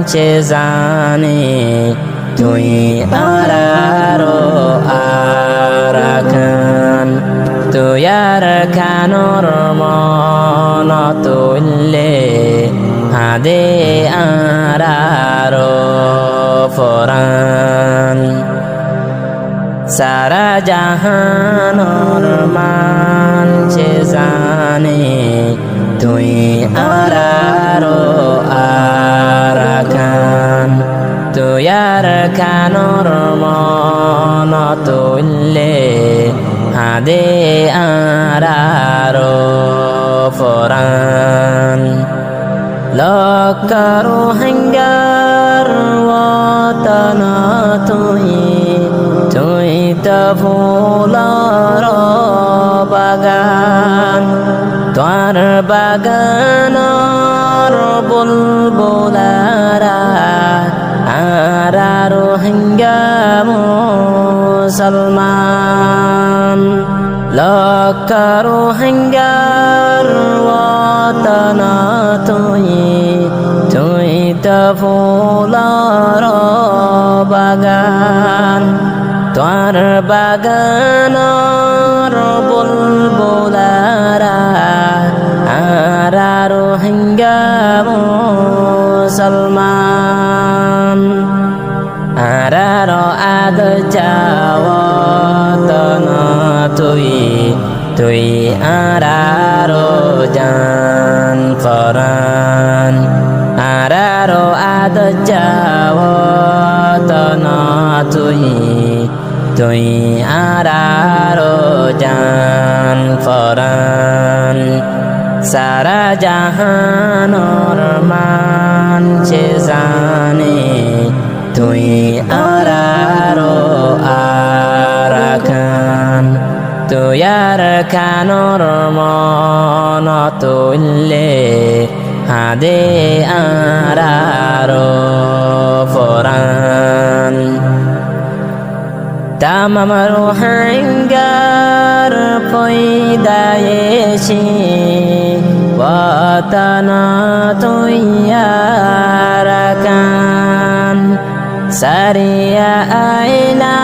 জানে তুই আরারো আরাকান তুই আর খানোর মন তুললে হাদে আরারো ফরান সারা জাহানোর মানছে জানে তুই আরারো আরাকান তুই আর খানোর মন তুললে হাদে আরারো ফরান লক্কারো হাঙ্গার ওয়াতন তুই তুই তো ফুলার বাগান তোর বাগানর বুলবুলারা আরারো হাঙ্গা মুসলমান লক্কারো হাঙ্গার ওয়াতন তুই তুই তো ফুলার বাগান তোর বাগানর বুলবুলারা আরারো হাঙ্গা মুসলমান আরারো আদ চাওয়াতন তুই তুই আরারো জান ফরান আরারো আদ চাওয়াতন তুই তুই আরারো জান ফরান সারা জাহানোর মানছে জানে তুই আরারো আরাকান তুই আর খানোর মন তুললে হাদে আরারো ফরান তামাম রোহাঙ্গার পয়দায়েছি ওয়াতন তুই আরাকান সারিয়া আইলা